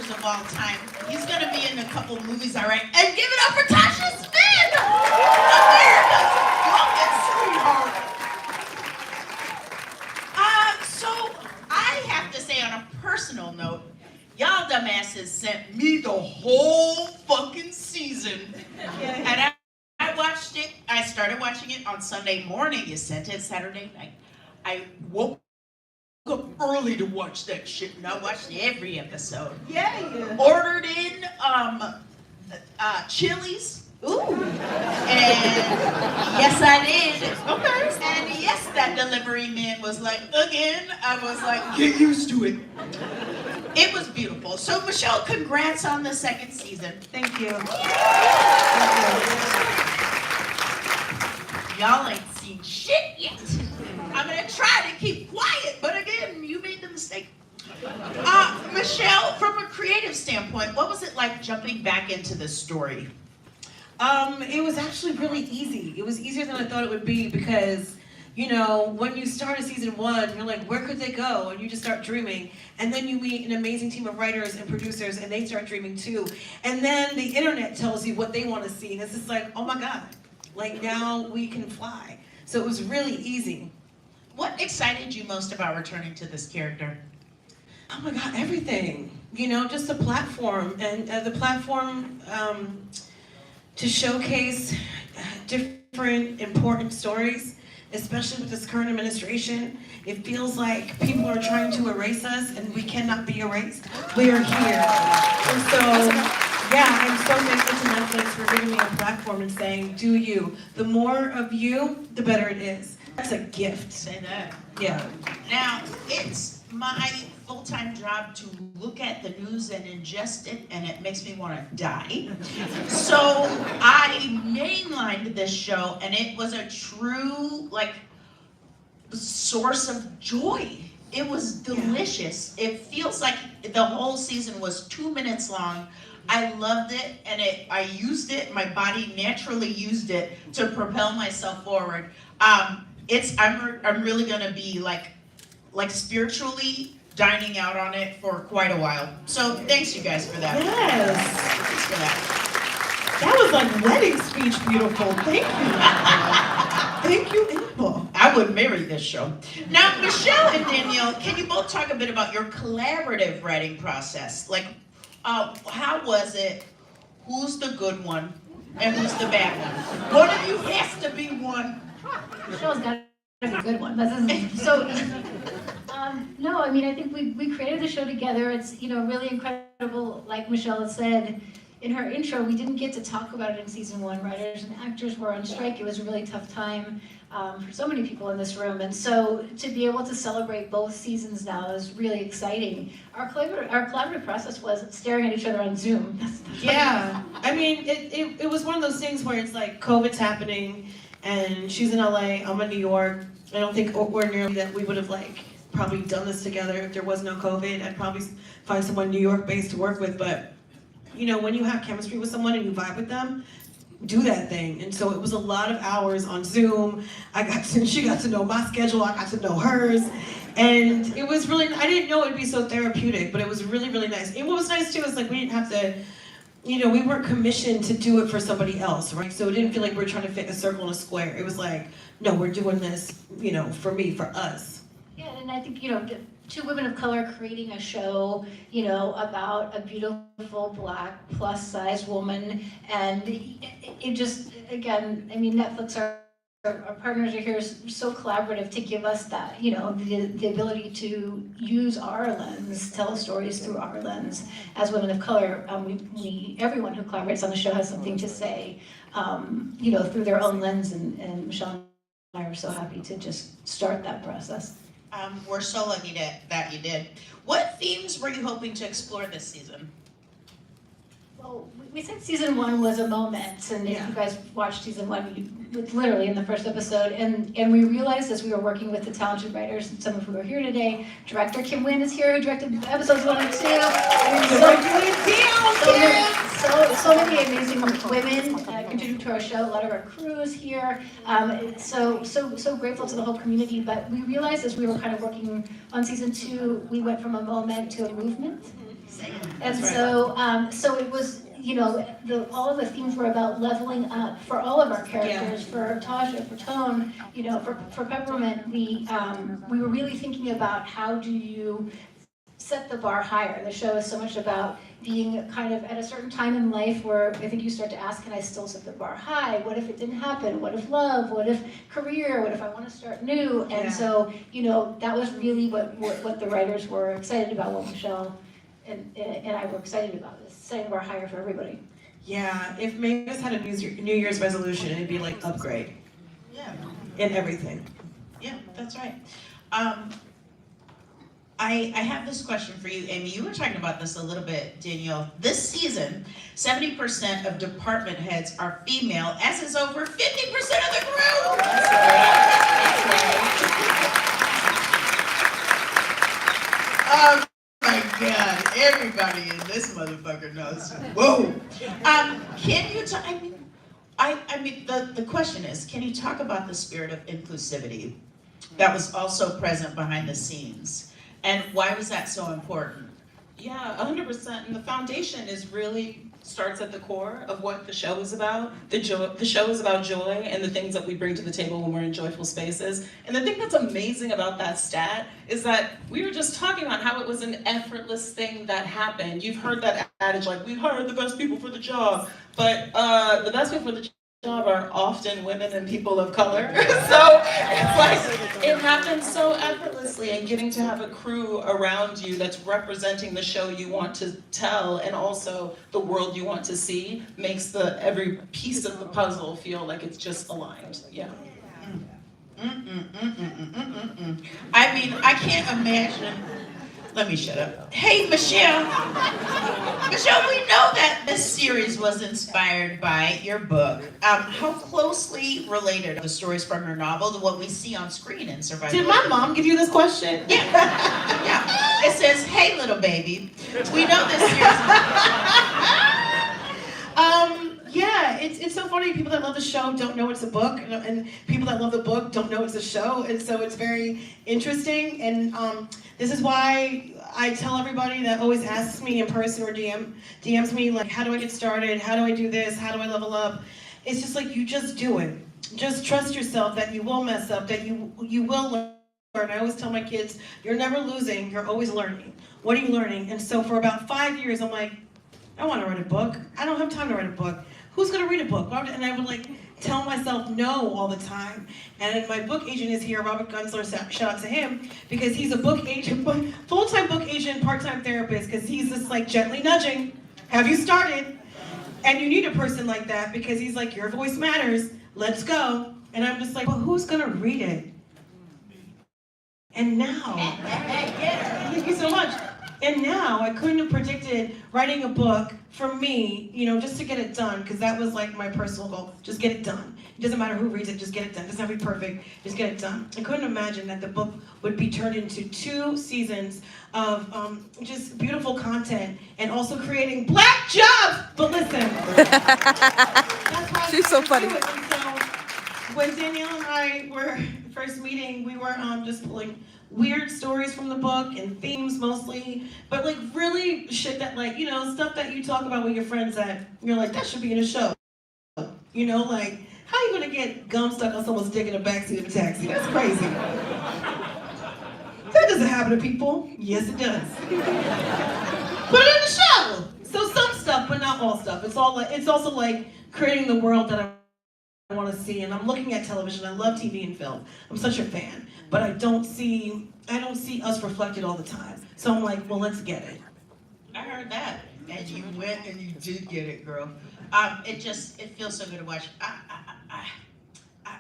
actors of all time. He's gonna be in a couple movies, all right? And give it up for Tasha Smith! America's youngest sweetheart. So I have to say on a personal note, y'all dumbasses sent me the whole fucking season. And I watched it, I started watching it on Sunday morning. You sent it Saturday night. I woke up early to watch that shit, and I watched every episode. Yeah. Ordered in Chili's. Ooh. And yes, I did. Okay. And yes, that delivery man was like, again. I was like, get used to it. It was beautiful. So Michelle, congrats on the second season. Thank you. Y'all ain't seen shit yet. I'm gonna try to keep quiet, but again, you made the mistake. Michelle, from a creative standpoint, what was it like jumping back into the story? It was actually really easy. It was easier than I thought it would be because, you know, when you start a season one, you're like, where could they go? And you just start dreaming. And then you meet an amazing team of writers and producers and they start dreaming too. And then the internet tells you what they want to see. And it's just like, oh my God, like now we can fly. So it was really easy. What excited you most about returning to this character? Oh my God, everything. You know, just the platform and the platform to showcase different important stories, especially with this current administration. It feels like people are trying to erase us and we cannot be erased. We are here. And so, yeah, I'm so thankful to Netflix for giving me a platform and saying, do you. The more of you, the better it is. That's a gift. Say that. Yeah. Now, it's my full-time job to look at the news and ingest it, and it makes me want to die. So I mainlined this show, and it was a true, like, source of joy. It was delicious. It feels like the whole season was 2 minutes long. I loved it, and I used it, my body naturally used it to propel myself forward. I'm really gonna be like spiritually dining out on it for quite a while. So thanks you guys for that. Yes. Thanks for that. That was like wedding speech beautiful. Thank you. Thank you, Amber. I would marry this show. Now, Michelle and Danielle, can you both talk a bit about your collaborative writing process? Like, how was it? Who's the good one? And who's the bad one? One of you has to be one. Michelle's got to be a good one. So, no, I mean, I think we created the show together. It's, you know, really incredible. Like Michelle had said in her intro, we didn't get to talk about it in season one. Writers and actors were on strike. It was a really tough time for so many people in this room. And so to be able to celebrate both seasons now is really exciting. Our collaborative process was staring at each other on Zoom. Yeah, I mean, it was one of those things where it's like COVID's happening and she's in LA, I'm in New York. I don't think ordinarily that we would have like probably done this together if there was no COVID. I'd probably find someone New York based to work with, but you know, when you have chemistry with someone and you vibe with them, do that thing. And so it was a lot of hours on Zoom. She got to know my schedule, I got to know hers. And it was really, I didn't know it'd be so therapeutic, but it was really, really nice. And what was nice too is like we didn't have to, you know, we weren't commissioned to do it for somebody else, right? So it didn't feel like we were trying to fit a circle in a square. It was like, no, we're doing this, you know, for me, for us. Yeah, and I think, you know, two women of color creating a show, you know, about a beautiful Black plus-size woman, and it just, again, I mean, Netflix, our partners are here so collaborative to give us that, you know, the ability to use our lens, tell stories through our lens as women of color. Everyone who collaborates on the show has something to say, you know, through their own lens, and Michelle and I are so happy to just start that process. We're so lucky that you did. What themes were you hoping to explore this season? Well, we said season one was a moment, and if you guys watched season one, literally in the first episode, and we realized as we were working with the talented writers, and some of who are here today, director Kim Wynn is here, who directed episodes 1 and 2. So many amazing women contribute to our show. A lot of our crew is here. So grateful to the whole community. But we realized as we were kind of working on season 2, we went from a moment to a movement. And so it was, all of the themes were about leveling up for all of our characters, for Tasha, for Tone, for Peppermint. We were really thinking about how do you set the bar higher. The show is so much about being kind of at a certain time in life where I think you start to ask, can I still set the bar high? What if it didn't happen? What if love? What if career? What if I want to start new? And so, that was really what the writers were excited about, what Michelle and I were excited about, is setting the bar higher for everybody. Yeah, if Mavis had a New Year's resolution, it'd be like upgrade. Yeah. In everything. Yeah, that's right. I have this question for you, Amy. You were talking about this a little bit, Danielle. This season, 70% of department heads are female, as is over 50% of the crew. That's right. Oh my God, everybody in this motherfucker knows. Whoa. Can you talk, I mean, the question is, can you talk about the spirit of inclusivity that was also present behind the scenes? And why was that so important? Yeah, 100%. And the foundation starts at the core of what the show is about. The show is about joy and the things that we bring to the table when we're in joyful spaces. And the thing that's amazing about that stat is that we were just talking about how it was an effortless thing that happened. You've heard that adage, like, we hired the best people for the job. But the best people for the job are often women and people of color. So it's like, it happens so effortlessly, and getting to have a crew around you that's representing the show you want to tell and also the world you want to see makes every piece of the puzzle feel like it's just aligned. Yeah. I mean, I can't imagine. Let me shut up. Hey, Michelle. Michelle, we know that this series was inspired by your book. How closely related are the stories from your novel to what we see on screen in Survivor? Did my mom give you this question? Yeah. Yeah. It says, hey, little baby. We know this series. Yeah, it's so funny. People that love the show don't know it's a book, and people that love the book don't know it's a show, and so it's very interesting. And this is why I tell everybody that always asks me in person or DMs me, like, how do I get started? How do I do this? How do I level up? It's just like, you just do it. Just trust yourself that you will mess up, that you will learn. I always tell my kids, you're never losing, you're always learning. What are you learning? And so for about 5 years, I'm like, I want to write a book. I don't have time to write a book. Who's going to read a book? And I would tell myself no all the time. And my book agent is here, Robert Gunsler, shout out to him, because he's a book agent, full-time book agent, part-time therapist, because he's just gently nudging. Have you started? And you need a person like that, because he's like, your voice matters, let's go. And I'm just like, well, who's going to read it? And now, thank you so much. And now, I couldn't have predicted writing a book for me, just to get it done, because that was my personal goal. Just get it done. It doesn't matter who reads it, just get it done. It doesn't have to be perfect, just get it done. I couldn't imagine that the book would be turned into 2 seasons of just beautiful content and also creating Black jobs. But listen, that's why she's so funny. So when Danielle and I were first meeting, we were just pulling weird stories from the book and themes mostly, but really shit that stuff that you talk about with your friends that you're like, that should be in a show. How are you gonna get gum stuck on someone's dick in the backseat of a taxi? That's crazy. That doesn't happen to people. Yes, it does. Put it in the show. So some stuff, but not all stuff. It's also creating the world that I want to see, and I'm looking at television. I love TV and film. I'm such a fan, but I don't see us reflected all the time. So I'm like, well, let's get it. I heard that, and you went and you did get it, girl. It feels so good to watch.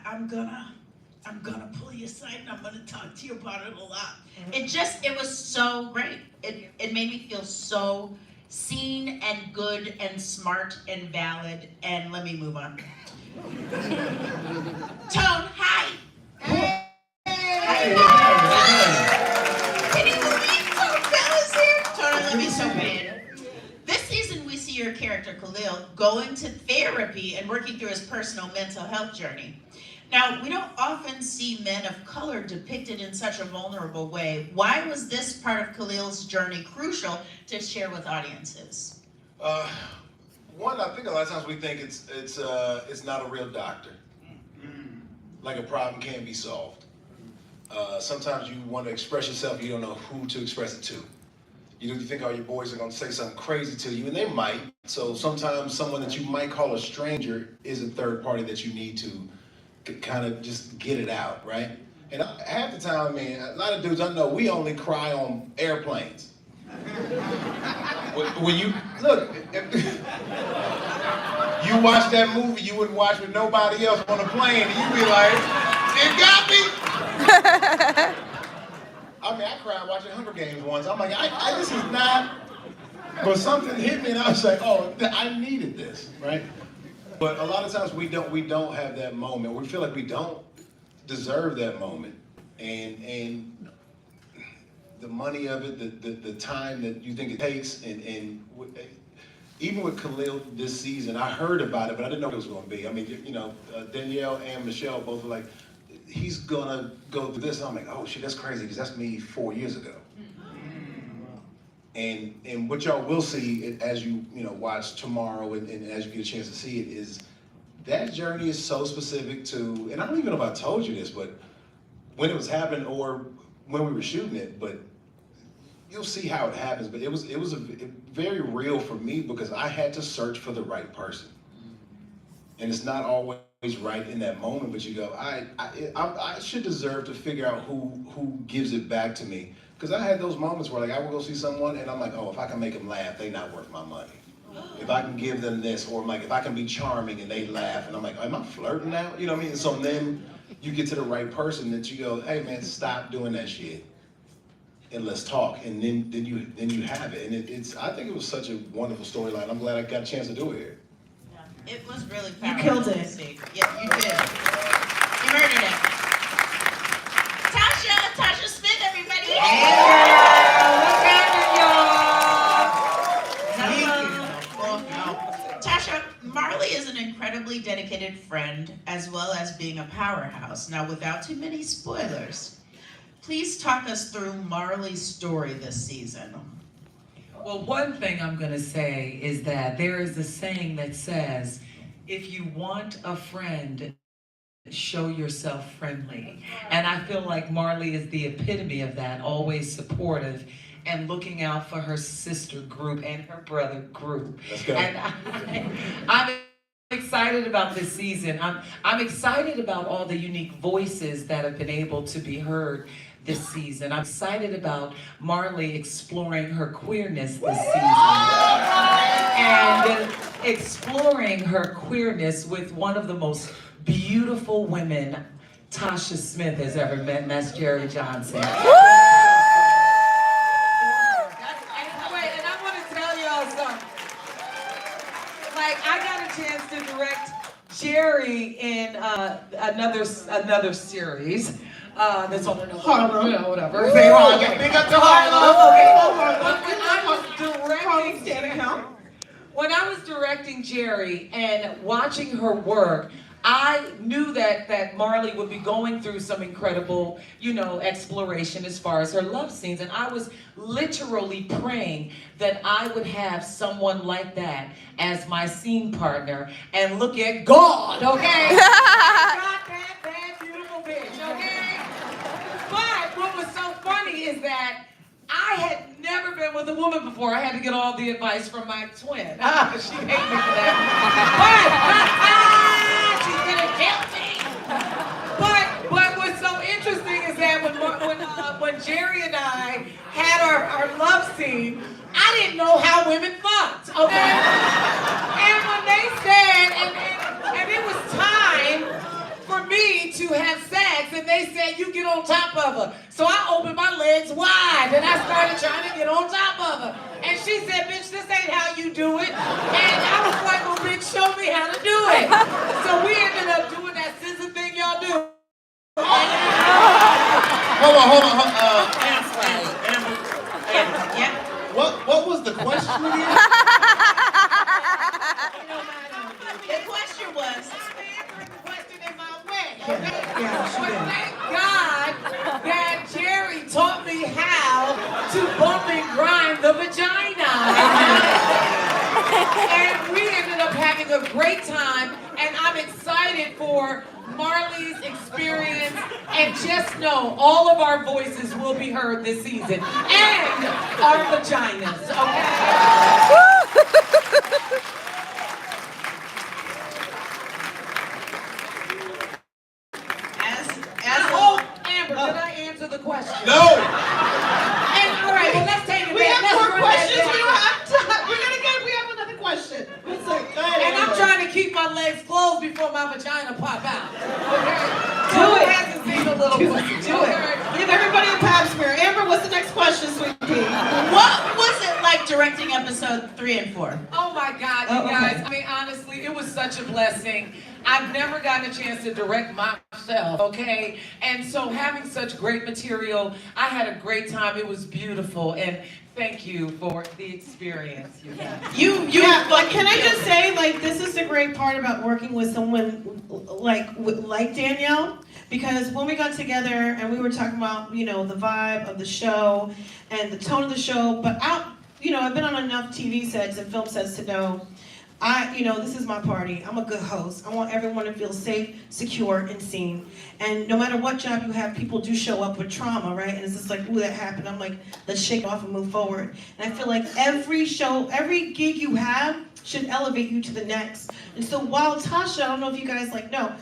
I'm gonna pull you aside and I'm gonna talk to you about it a lot. It was so great. It made me feel so seen and good and smart and valid. And let me move on. Tone, hi. Hey. Can you believe Tone Bella's here? Tone, I love you so bad. This season we see your character Khalil going to therapy and working through his personal mental health journey. Now, we don't often see men of color depicted in such a vulnerable way. Why was this part of Khalil's journey crucial to share with audiences? One, I think a lot of times we think it's not a real doctor. Like a problem can be solved. Sometimes you want to express yourself, you don't know who to express it to. You think all your boys are going to say something crazy to you, and they might. So sometimes someone that you might call a stranger is a third party that you need to kind of just get it out, right? And half the time, I mean, a lot of dudes I know, we only cry on airplanes. When you, look, you watch that movie you wouldn't watch with nobody else on a plane, and you be like, it got me. I mean, I cried watching Hunger Games once. I'm like, I this is not, but something hit me and I was like, oh, I needed this, right? But a lot of times we don't have that moment. We feel like we don't deserve that moment. And the money of it, the time that you think it takes, and even with Khalil this season, I heard about it, but I didn't know what it was going to be. I mean, you know, Danielle and Michelle both were like, he's gonna go through this. And I'm like, oh shit, that's crazy, because that's me 4 years ago. And what y'all will see as you watch tomorrow and as you get a chance to see it is that journey is so specific to, and I don't even know if I told you this, but when it was happening or when we were shooting it, but you'll see how it happens. But it was very real for me because I had to search for the right person. And it's not always right in that moment, but you go, I should deserve to figure out who gives it back to me. Because I had those moments where like I would go see someone and I'm like, oh, if I can make them laugh, they not worth my money. If I can give them this, or like if I can be charming and they laugh, and I'm like, am I flirting now? You know what I mean? So then you get to the right person that you go, hey man, stop doing that shit and let's talk. And then you have it. And I think it was such a wonderful storyline. I'm glad I got a chance to do it here. It was really powerful. You killed it. to see. Yeah, you did. You murdered it. Tasha Smith, everybody. Tasha, Marley is an incredibly dedicated friend as well as being a powerhouse. Now, without too many spoilers, please talk us through Marley's story this season. Well, one thing I'm going to say is that there is a saying that says, if you want a friend, show yourself friendly. And I feel like Marley is the epitome of that, always supportive and looking out for her sister group and her brother group. Let's go. And I'm excited about this season. I'm excited about all the unique voices that have been able to be heard this season. I'm excited about Marley exploring her queerness this season. And exploring her queerness with one of the most beautiful women Tasha Smith has ever met, and that's Jerry Johnson. And I want to tell y'all something. Like, I got a chance to direct Jerry in another series. That's on Harlem, you know, whatever. Big up to Harlem. When I was directing Jerry and watching her work, I knew that Marley would be going through some incredible, exploration as far as her love scenes. And I was literally praying that I would have someone like that as my scene partner. And look at God, okay? Got that bad, beautiful bitch, okay? But what was so funny is that I had never been with a woman before. I had to get all the advice from my twin. She hated me for that. But she's gonna kill me. But what's so interesting is that when Jerry and I had our love scene, I didn't know how women fucked. Okay. And when they said, and it was time for me to have sex, and they said, you get on top of her. So I opened my legs wide, and I started trying to get on top of her. And she said, bitch, this ain't how you do it. And I was like, well, bitch, show me how to do it. So we ended up doing that scissor thing y'all do. Hold on. Yeah, yeah. What was the question again? The question was, Question in my way. the vagina. And we ended up having a great time, and I'm excited for Marley's experience. And just know, all of our voices will be heard this season, and our vaginas, okay? Oh, Amber, did I answer the question? No! And, all right, well, let's take it We back. have more Let's run that questions. We back. don't have time. We have another question. Let's go ahead, And I'm Amber. trying to keep my legs closed before my vagina pop out. Okay? Do Who it. hasn't seen a little pussy? Do it. Give everybody a pap smear. Amber, what's the next question, sweet pea? What was it like directing episode 3 and 4? Oh my God, you Oh, okay. guys. I mean, honestly, it was such a blessing. I've never gotten a chance to direct myself, okay? And so having such great material, I had a great time. It was beautiful. And thank you for the experience, you guys. Yeah, like, can I just say, like, this is the great part about working with someone like Danielle, because when we got together and we were talking about, you know, the vibe of the show and the tone of the show, but I've been on enough TV sets and film sets to know, this is my party. I'm a good host. I want everyone to feel safe, secure, and seen. And no matter what job you have, people do show up with trauma, right? And it's just like, ooh, that happened. I'm like, let's shake it off and move forward. And I feel like every show, every gig you have should elevate you to the next. And so while Tasha, I don't know if you guys know,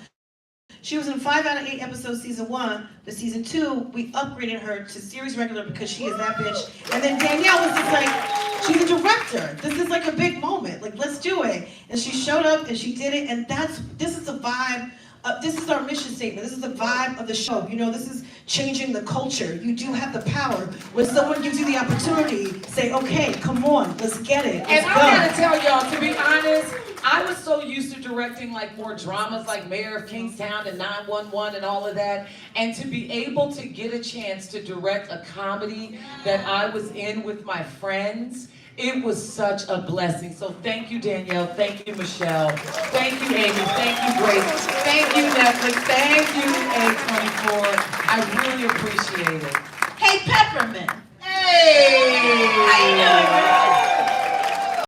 she was in 5 out of 8 episodes season 1, but season 2, we upgraded her to series regular because she is that bitch. And then Danielle was just like, she's a director. This is like a big moment. Like, let's do it. And she showed up and she did it. And this is the vibe. This is our mission statement. This is the vibe of the show. You know, this is changing the culture. You do have the power. When someone gives you the opportunity, say, okay, come on, let's get it. And Let's I go. gotta tell y'all, to be honest, I was so used to directing like more dramas like Mayor of Kingstown and 911 and all of that. And to be able to get a chance to direct a comedy that I was in with my friends, it was such a blessing. So thank you, Danielle. Thank you, Michelle. Thank you, Amy. Thank you, Grace. Thank you, Netflix. Thank you, A24. I really appreciate it. Hey, Peppermint,